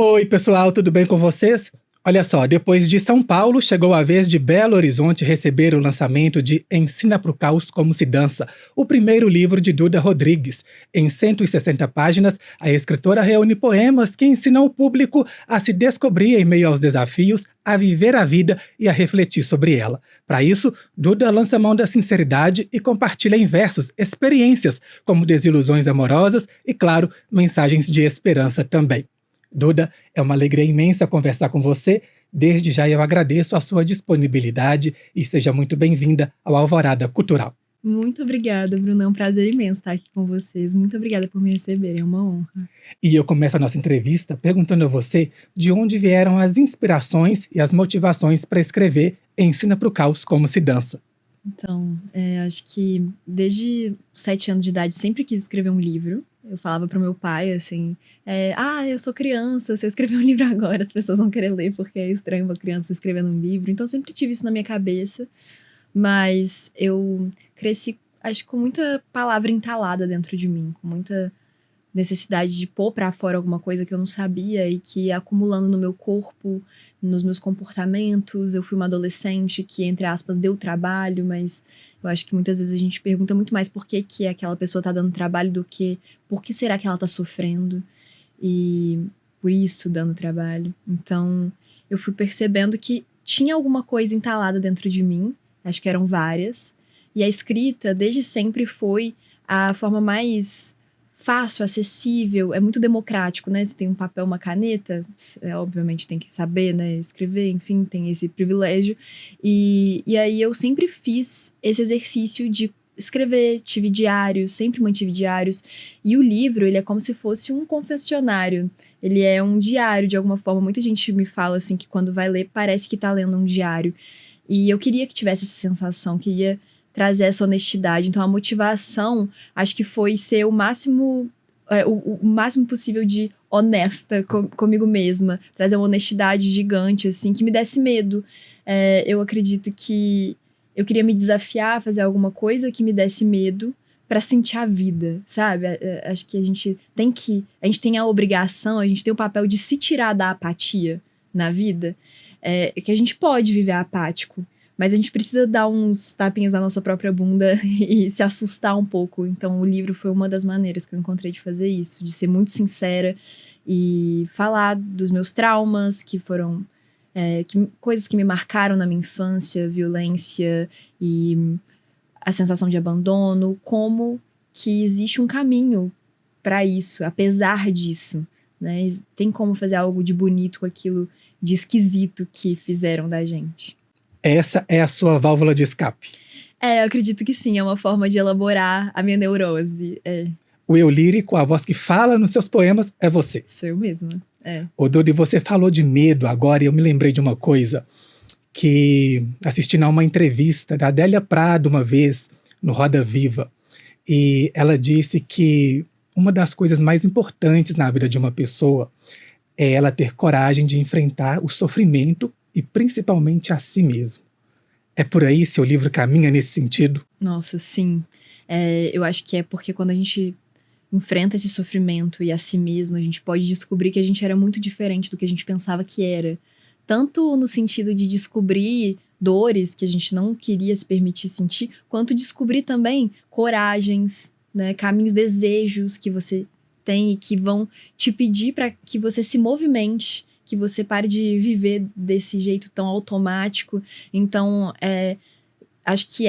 Oi, pessoal, tudo bem com vocês? Olha só, depois de São Paulo, chegou a vez de Belo Horizonte receber o lançamento de Ensina pro Caos Como Se Dança, o primeiro livro de Duda Rodrigues. Em 160 páginas, a escritora reúne poemas que ensinam o público a se descobrir em meio aos desafios, a viver a vida e a refletir sobre ela. Para isso, Duda lança mão da sinceridade e compartilha em versos experiências, como desilusões amorosas e, claro, mensagens de esperança também. Duda, é uma alegria imensa conversar com você. Desde já eu agradeço a sua disponibilidade e seja muito bem-vinda ao Alvorada Cultural. Muito obrigada, Bruno. É um prazer imenso estar aqui com vocês. Muito obrigada por me receberem, é uma honra. E eu começo a nossa entrevista perguntando a você de onde vieram as inspirações e as motivações para escrever Ensina pro Caos Como Se Dança. Então, acho que desde 7 anos de idade sempre quis escrever um livro. Eu falava pro meu pai, assim, eu sou criança, se eu escrever um livro agora, as pessoas vão querer ler, porque é estranho uma criança escrevendo um livro. Então, eu sempre tive isso na minha cabeça, mas eu cresci, acho, com muita palavra entalada dentro de mim, com muita necessidade de pôr pra fora alguma coisa que eu não sabia e que ia acumulando no meu corpo, nos meus comportamentos. Eu fui uma adolescente que, entre aspas, deu trabalho, mas eu acho que muitas vezes a gente pergunta muito mais por que aquela pessoa tá dando trabalho do que por que será que ela tá sofrendo e por isso dando trabalho. Então, eu fui percebendo que tinha alguma coisa entalada dentro de mim, acho que eram várias, e a escrita desde sempre foi a forma mais fácil, acessível, é muito democrático, né? Você tem um papel, uma caneta, obviamente tem que saber, né? Escrever, enfim, tem esse privilégio. E aí eu sempre fiz esse exercício de escrever, tive diários, sempre mantive diários. E o livro, ele é como se fosse um confessionário. Ele é um diário, de alguma forma. Muita gente me fala, assim, que quando vai ler, parece que tá lendo um diário. E eu queria que tivesse essa sensação, queria trazer essa honestidade. Então, a motivação, acho que foi ser o máximo possível de honesta comigo mesma. Trazer uma honestidade gigante, assim, que me desse medo. Eu acredito que eu queria me desafiar a fazer alguma coisa que me desse medo pra sentir a vida, sabe? Acho que a gente tem a obrigação, a gente tem o papel de se tirar da apatia na vida. Que a gente pode viver apático, mas a gente precisa dar uns tapinhas na nossa própria bunda e se assustar um pouco. Então, o livro foi uma das maneiras que eu encontrei de fazer isso, de ser muito sincera e falar dos meus traumas, que foram coisas que me marcaram na minha infância, violência e a sensação de abandono, como que existe um caminho para isso, apesar disso, né? Tem como fazer algo de bonito com aquilo de esquisito que fizeram da gente. Essa é a sua válvula de escape. Eu acredito que sim, é uma forma de elaborar a minha neurose. O eu lírico, a voz que fala nos seus poemas, é você. Sou eu mesma. Ô, Duda, você falou de medo agora e eu me lembrei de uma coisa que assisti a uma entrevista da Adélia Prado uma vez, no Roda Viva, e ela disse que uma das coisas mais importantes na vida de uma pessoa é ela ter coragem de enfrentar o sofrimento e principalmente a si mesmo. É por aí seu livro caminha nesse sentido? Nossa, sim. Eu acho que é porque quando a gente enfrenta esse sofrimento e a si mesmo, a gente pode descobrir que a gente era muito diferente do que a gente pensava que era. Tanto no sentido de descobrir dores que a gente não queria se permitir sentir, quanto descobrir também coragens, né, caminhos, desejos que você tem e que vão te pedir para que você se movimente, que você pare de viver desse jeito tão automático. Então, acho que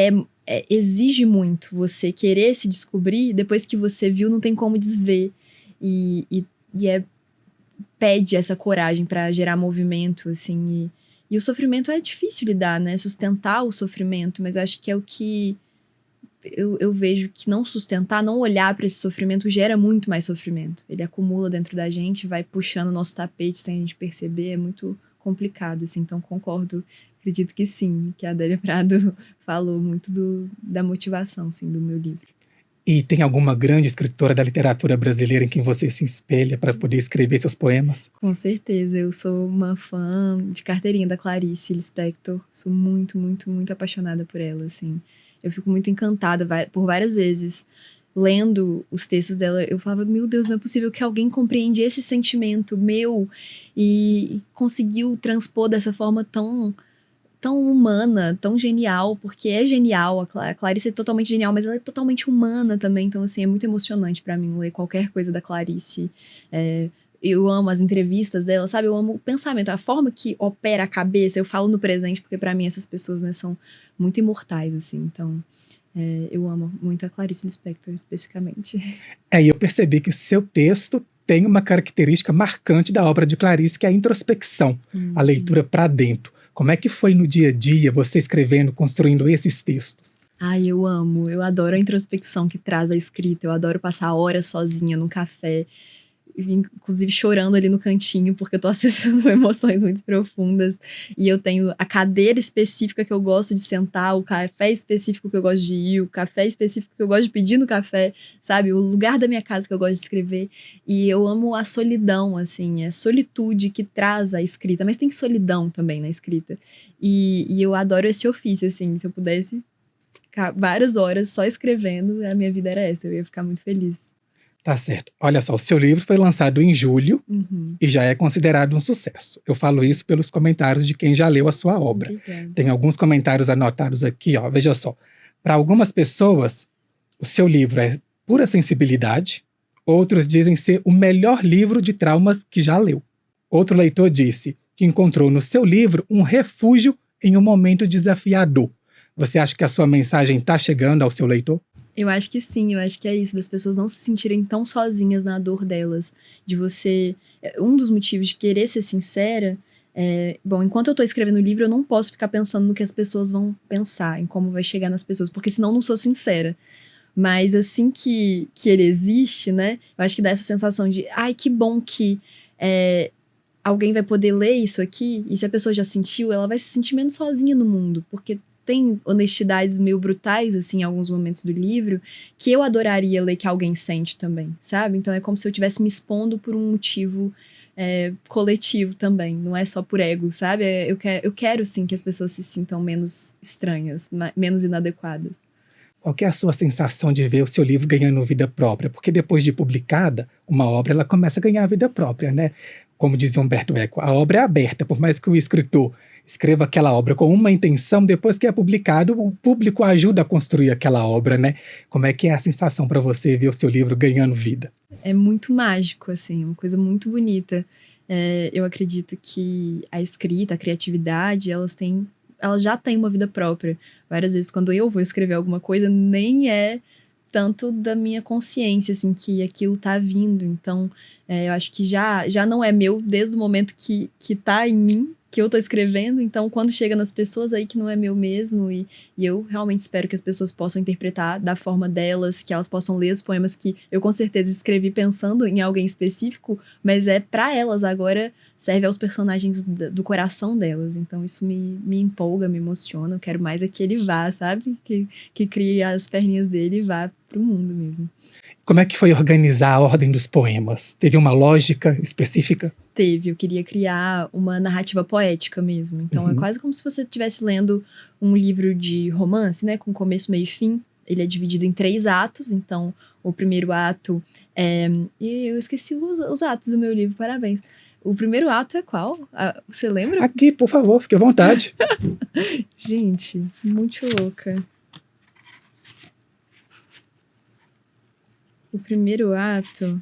exige muito você querer se descobrir, depois que você viu, não tem como desver. E pede essa coragem para gerar movimento, assim. E o sofrimento é difícil lidar, né? Sustentar o sofrimento, mas acho que é o que eu vejo que não sustentar, não olhar para esse sofrimento gera muito mais sofrimento. Ele acumula dentro da gente, vai puxando o nosso tapete sem a gente perceber, é muito complicado, assim. Então, concordo, acredito que sim, que a Adélia Prado falou muito da motivação, assim, do meu livro. E tem alguma grande escritora da literatura brasileira em quem você se espelha para poder escrever seus poemas? Com certeza, eu sou uma fã de carteirinha da Clarice Lispector, sou muito, muito, muito apaixonada por ela, assim. Eu fico muito encantada por várias vezes. lendo os textos dela, eu falava, meu Deus, não é possível que alguém compreende esse sentimento meu e conseguiu transpor dessa forma tão humana, tão genial, porque é genial, a Clarice é totalmente genial, mas ela é totalmente humana também, então assim, é muito emocionante pra mim ler qualquer coisa da Clarice. Eu amo as entrevistas dela, sabe? Eu amo o pensamento, a forma que opera a cabeça. Eu falo no presente, porque pra mim essas pessoas, né, são muito imortais, assim, então eu amo muito a Clarice Lispector, especificamente. E eu percebi que o seu texto tem uma característica marcante da obra de Clarice, que é a introspecção, a leitura para dentro. Como é que foi no dia a dia você escrevendo, construindo esses textos? Ai, eu amo, eu adoro a introspecção que traz a escrita, eu adoro passar horas sozinha num café, inclusive chorando ali no cantinho, porque eu tô acessando emoções muito profundas, e eu tenho a cadeira específica que eu gosto de sentar, o café específico que eu gosto de ir, o café específico que eu gosto de pedir no café, sabe? O lugar da minha casa que eu gosto de escrever, e eu amo a solidão, assim, a solitude que traz a escrita, mas tem solidão também na escrita, e eu adoro esse ofício, assim, se eu pudesse ficar várias horas só escrevendo, a minha vida era essa, eu ia ficar muito feliz. Tá certo. Olha só, o seu livro foi lançado em julho e já é considerado um sucesso. Eu falo isso pelos comentários de quem já leu a sua obra. Obrigada. Tem alguns comentários anotados aqui, ó. Veja só. Para algumas pessoas, o seu livro é pura sensibilidade. Outros dizem ser o melhor livro de traumas que já leu. Outro leitor disse que encontrou no seu livro um refúgio em um momento desafiador. Você acha que a sua mensagem está chegando ao seu leitor? Eu acho que sim, eu acho que é isso, das pessoas não se sentirem tão sozinhas na dor delas, de você... Um dos motivos de querer ser sincera bom, enquanto eu tô escrevendo o livro, eu não posso ficar pensando no que as pessoas vão pensar, em como vai chegar nas pessoas, porque senão eu não sou sincera. Mas assim que ele existe, né, eu acho que dá essa sensação de, ai, que bom que alguém vai poder ler isso aqui, e se a pessoa já sentiu, ela vai se sentir menos sozinha no mundo, porque tem honestidades meio brutais, assim, em alguns momentos do livro, que eu adoraria ler que alguém sente também, sabe? Então é como se eu estivesse me expondo por um motivo coletivo também, não é só por ego, sabe? Eu quero, sim, que as pessoas se sintam menos estranhas, menos inadequadas. Qual que é a sua sensação de ver o seu livro ganhando vida própria? Porque depois de publicada, uma obra ela começa a ganhar vida própria, né? Como dizia Humberto Eco, a obra é aberta, por mais que o escritor escreva aquela obra com uma intenção, depois que é publicado, o público ajuda a construir aquela obra, né? Como é que é a sensação para você ver o seu livro ganhando vida? É muito mágico, assim, uma coisa muito bonita. Eu acredito que a escrita, a criatividade, elas já têm uma vida própria. Várias vezes, quando eu vou escrever alguma coisa, nem é tanto da minha consciência, assim, que aquilo tá vindo. Então, eu acho que já não é meu desde o momento que tá em mim, que eu tô escrevendo. Então, quando chega nas pessoas, aí que não é meu mesmo. E eu realmente espero que as pessoas possam interpretar da forma delas, que elas possam ler os poemas que eu com certeza escrevi pensando em alguém específico, mas pra elas agora, serve aos personagens do coração delas. Então isso me empolga, me emociona. Eu quero mais é que ele vá, sabe? Que crie as perninhas dele e vá pro mundo mesmo. Como é que foi organizar a ordem dos poemas? Teve uma lógica específica? Teve. Eu queria criar uma narrativa poética mesmo. Então é quase como se você estivesse lendo um livro de romance, né? Com começo, meio e fim. Ele é dividido em 3 atos. Então o primeiro ato E eu esqueci os atos do meu livro, parabéns. O primeiro ato é qual? Você lembra? Aqui, por favor, fique à vontade. Gente, muito louca. O primeiro ato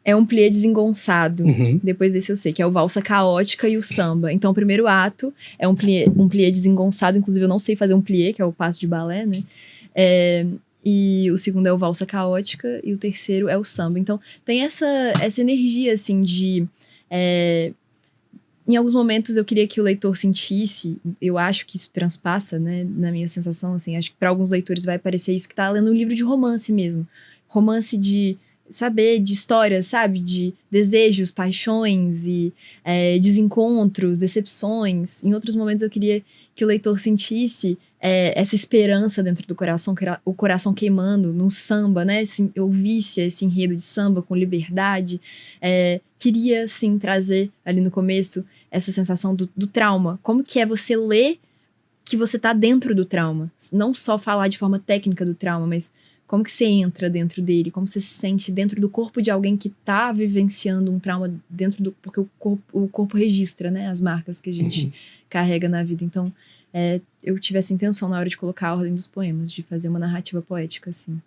é um plié desengonçado. Depois desse eu sei, que é o valsa caótica e o samba. Então o primeiro ato é um plié desengonçado. Inclusive eu não sei fazer um plié, que é o passo de balé, né? E o segundo é o valsa caótica e o terceiro é o samba. Então tem essa energia, assim, de... Em alguns momentos eu queria que o leitor sentisse, eu acho que isso transpassa, né, na minha sensação, assim, acho que para alguns leitores vai parecer isso, que tá lendo um livro de romance mesmo. Romance de saber, de histórias, sabe? De desejos, paixões e desencontros, decepções. Em outros momentos eu queria que o leitor sentisse essa esperança dentro do coração, o coração queimando num samba, né? Assim, eu ouvisse esse enredo de samba com liberdade. Queria, sim, trazer ali no começo essa sensação do trauma. Como que é você ler que você tá dentro do trauma? Não só falar de forma técnica do trauma, mas Como que você entra dentro dele? Como você se sente dentro do corpo de alguém que tá vivenciando um trauma dentro do... Porque o corpo registra, né? As marcas que a gente carrega na vida. Então, eu tive essa intenção na hora de colocar a ordem dos poemas, de fazer uma narrativa poética, assim.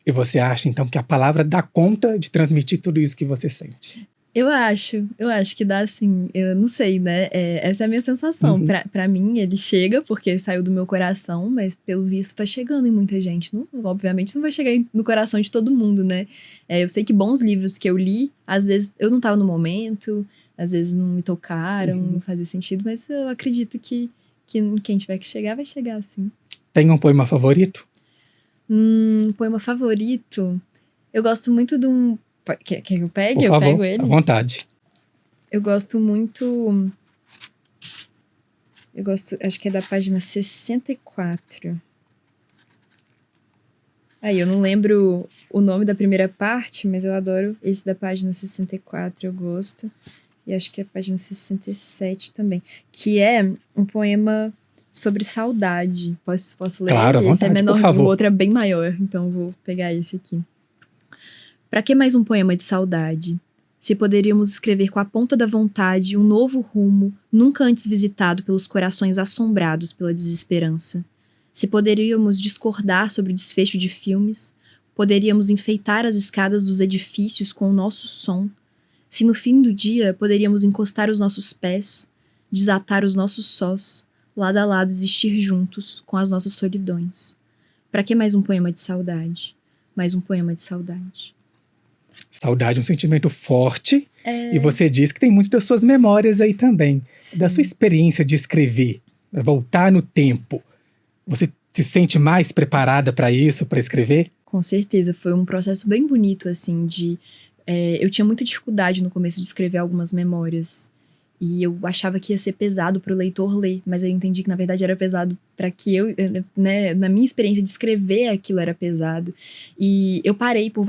E você acha, então, que a palavra dá conta de transmitir tudo isso que você sente? Eu acho que dá, assim, eu não sei, né? Essa é a minha sensação. Pra mim, ele chega porque saiu do meu coração, mas pelo visto tá chegando em muita gente. Não, obviamente não vai chegar no coração de todo mundo, né? Eu sei que bons livros que eu li, às vezes eu não tava no momento, às vezes não me tocaram, não fazia sentido, mas eu acredito que quem tiver que chegar, vai chegar, assim. Tem um poema favorito? Poema favorito? Eu gosto muito de um... Quer que eu pegue? Por favor, eu pego ele. à vontade. Eu gosto muito... acho que é da página 64. Aí, eu não lembro o nome da primeira parte, mas eu adoro esse da página 64, eu gosto. E acho que é a página 67 também. Que é um poema sobre saudade. Posso ler? Claro, à vontade, esse é menorzinho, por favor. o outro é bem maior, então eu vou pegar esse aqui. Pra que mais um poema de saudade? Se poderíamos escrever com a ponta da vontade um novo rumo, nunca antes visitado pelos corações assombrados pela desesperança. Se poderíamos discordar sobre o desfecho de filmes, poderíamos enfeitar as escadas dos edifícios com o nosso som. Se no fim do dia poderíamos encostar os nossos pés, desatar os nossos sós, lado a lado existir juntos com as nossas solidões. Pra que mais um poema de saudade? Mais um poema de saudade. Saudade é um sentimento forte. E você diz que tem muito das suas memórias aí também. Sim. Da sua experiência de escrever, voltar no tempo. Você se sente mais preparada para isso, para escrever? Com certeza, foi um processo bem bonito, assim, eu tinha muita dificuldade no começo de escrever algumas memórias. E eu achava que ia ser pesado para o leitor ler, mas eu entendi que na verdade era pesado para que eu, né, na minha experiência de escrever aquilo era pesado. E eu parei por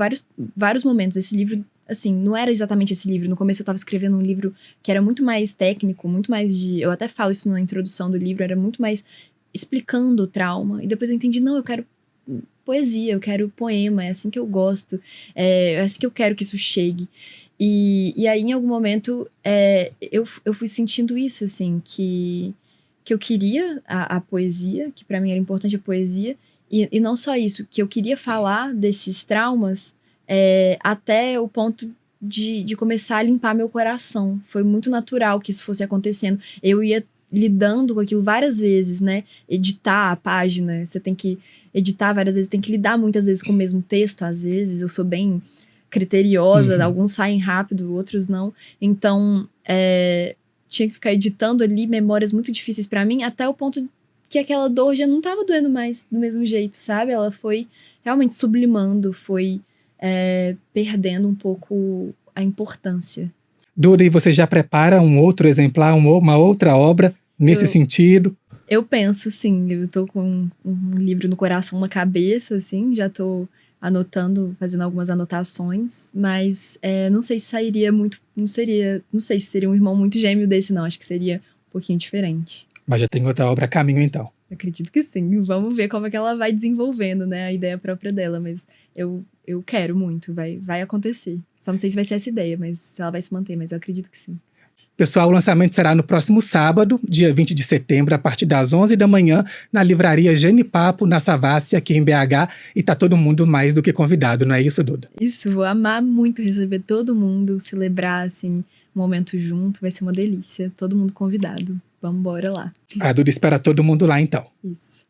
vários momentos. Esse livro, assim, não era exatamente esse livro. No começo eu estava escrevendo um livro que era muito mais técnico, muito mais de... Eu até falo isso na introdução do livro, era muito mais explicando o trauma. E depois eu entendi, não, eu quero poesia, eu quero poema, é assim que eu gosto, é assim que eu quero que isso chegue. E aí, em algum momento, eu fui sentindo isso, assim, que eu queria a poesia, que pra mim era importante a poesia, e não só isso, que eu queria falar desses traumas até o ponto de começar a limpar meu coração. Foi muito natural que isso fosse acontecendo. Eu ia lidando com aquilo várias vezes, né? Editar a página, você tem que editar várias vezes, tem que lidar muitas vezes com o mesmo texto, às vezes, eu sou bem criteriosa, alguns saem rápido, outros não. Então, tinha que ficar editando ali memórias muito difíceis pra mim, até o ponto que aquela dor já não tava doendo mais do mesmo jeito, sabe? Ela foi realmente sublimando, foi perdendo um pouco a importância. Duda, e você já prepara um outro exemplar, uma outra obra nesse sentido? Eu penso, sim. Eu tô com um livro no coração, na cabeça, assim, já tô anotando, fazendo algumas anotações, mas não sei se sairia muito, não sei se seria um irmão muito gêmeo desse, não, acho que seria um pouquinho diferente. Mas já tem outra obra a caminho, então? Acredito que sim, vamos ver como é que ela vai desenvolvendo, né, a ideia própria dela, mas eu quero muito, vai acontecer. Só não sei se vai ser essa ideia, mas se ela vai se manter, mas eu acredito que sim. Pessoal, o lançamento será no próximo sábado, dia 20 de setembro, a partir das 11 da manhã, na livraria Genipapo, na Savassi, aqui em BH. E tá todo mundo mais do que convidado, não é isso, Duda? Isso, vou amar muito receber todo mundo, celebrar, assim, um momento junto, vai ser uma delícia. Todo mundo convidado. Vamos embora lá. A Duda espera todo mundo lá, então. Isso.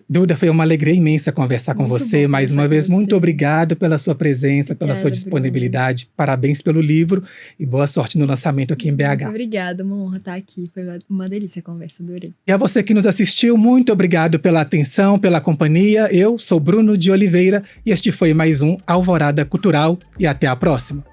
Duda, foi uma alegria imensa conversar com você. Mais uma vez, muito obrigado pela sua presença, pela sua disponibilidade. Bruno. Parabéns pelo livro e boa sorte no lançamento aqui em BH. Muito obrigada, uma honra estar aqui. Foi uma delícia a conversa, adorei. E a você que nos assistiu, muito obrigado pela atenção, pela companhia. Eu sou Bruno de Oliveira e este foi mais um Alvorada Cultural e até a próxima.